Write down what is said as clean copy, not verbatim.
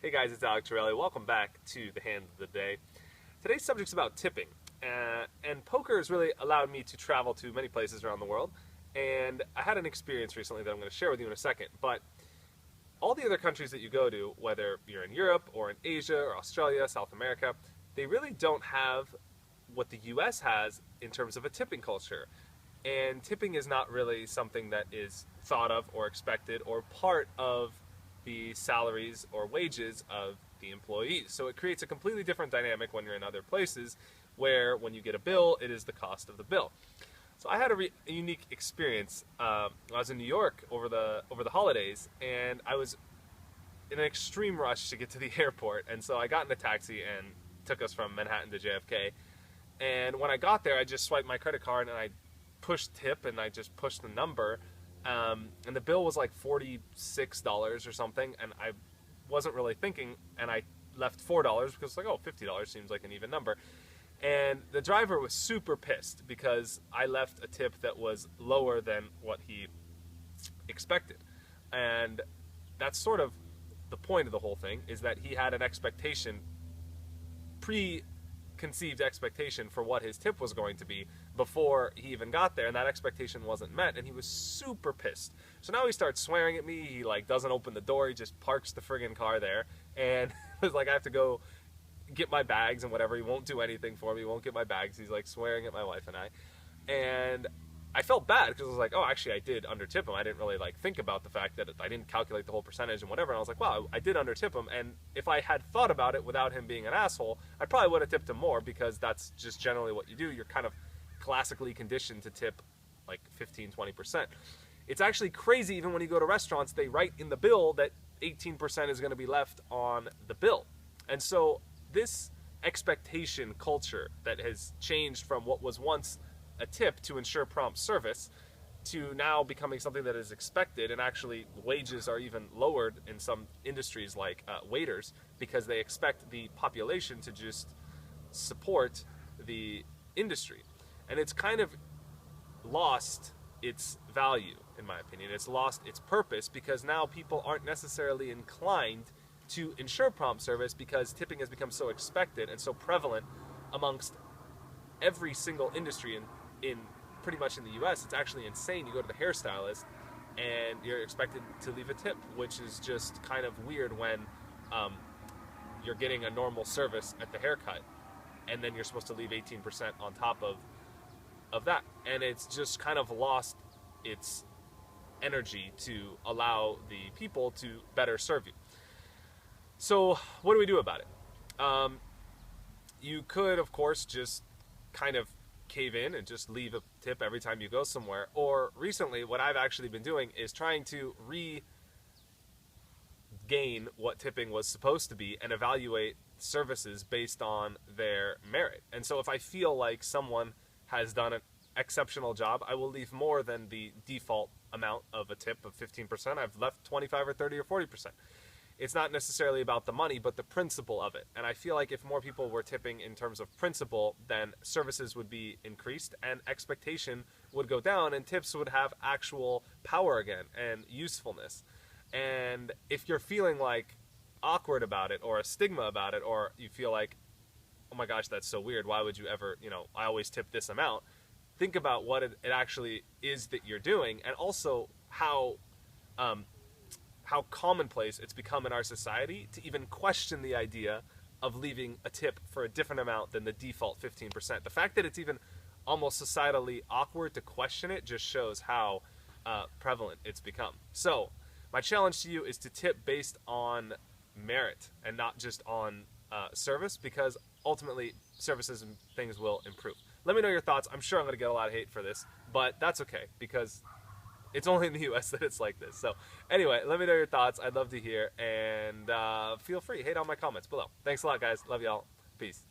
Hey guys, it's Alec Torelli. Welcome back to the Hand of the Day. Today's subject's about tipping. And poker has really allowed me to travel to many places around the world. And I had an experience recently that I'm going to share with you in a second. But all the other countries that you go to, whether you're in Europe or in Asia or Australia, South America, they really don't have what the US has in terms of a tipping culture. And tipping is not really something that is thought of or expected or part of the salaries or wages of the employees. So it creates a completely different dynamic when you're in other places where when you get a bill, it is the cost of the bill. So I had a unique experience. I was in New York over the holidays, and I was in an extreme rush to get to the airport, and so I got in a taxi and took us from Manhattan to JFK. And when I got there, I just swiped my credit card and I pushed tip and I just pushed the number. And the bill was like $46 or something, and I wasn't really thinking, and I left $4 because it's like, oh, $50 seems like an even number. And the driver was super pissed because I left a tip that was lower than what he expected. And that's sort of the point of the whole thing, is that he had an expectation, preconceived expectation for what his tip was going to be before he even got there, and that expectation wasn't met, and he was super pissed. So now he starts swearing at me. He like doesn't open the door, he just parks the friggin' car there, and it was like I have to go get my bags and whatever. He won't do anything for me, he won't get my bags. He's like swearing at my wife and and I felt bad because I was like, oh, actually I did undertip him. I didn't really like think about the fact that I didn't calculate the whole percentage and whatever, and I was like, wow, I did undertip him, and if I had thought about it without him being an asshole, I probably would have tipped him more, because that's just generally what you do. You're kind of classically conditioned to tip like 15-20%. It's actually crazy. Even when you go to restaurants, they write in the bill that 18% is going to be left on the bill. And so this expectation culture that has changed from what was once a tip to ensure prompt service to now becoming something that is expected, and actually wages are even lowered in some industries like waiters, because they expect the population to just support the industry. And it's kind of lost its value, in my opinion. It's lost its purpose, because now people aren't necessarily inclined to ensure prompt service, because tipping has become so expected and so prevalent amongst every single industry in pretty much in the US. It's actually insane. You go to the hairstylist and you're expected to leave a tip, which is just kind of weird when you're getting a normal service at the haircut, and then you're supposed to leave 18% on top of that. And it's just kind of lost its energy to allow the people to better serve you. So what do we do about it? You could, of course, just kind of cave in and just leave a tip every time you go somewhere. Or recently, what I've actually been doing is trying to regain what tipping was supposed to be and evaluate services based on their merit. And so if I feel like someone has done an exceptional job, I will leave more than the default amount of a tip of 15%. I've left 25 or 30 or 40%. It's not necessarily about the money, but the principle of it. And I feel like if more people were tipping in terms of principle, then services would be increased and expectation would go down, and tips would have actual power again and usefulness. And if you're feeling like awkward about it, or a stigma about it, or you feel like, oh my gosh, that's so weird, why would you ever, I always tip this amount, think about what it actually is that you're doing, and also how commonplace it's become in our society to even question the idea of leaving a tip for a different amount than the default 15%. The fact that it's even almost societally awkward to question it just shows how prevalent it's become. So my challenge to you is to tip based on merit and not just on service, because ultimately services and things will improve. Let me know your thoughts. I'm sure I'm going to get a lot of hate for this, but that's okay, because it's only in the US that it's like this. So anyway, let me know your thoughts. I'd love to hear, and feel free, hate on my comments below. Thanks a lot, guys. Love y'all. Peace.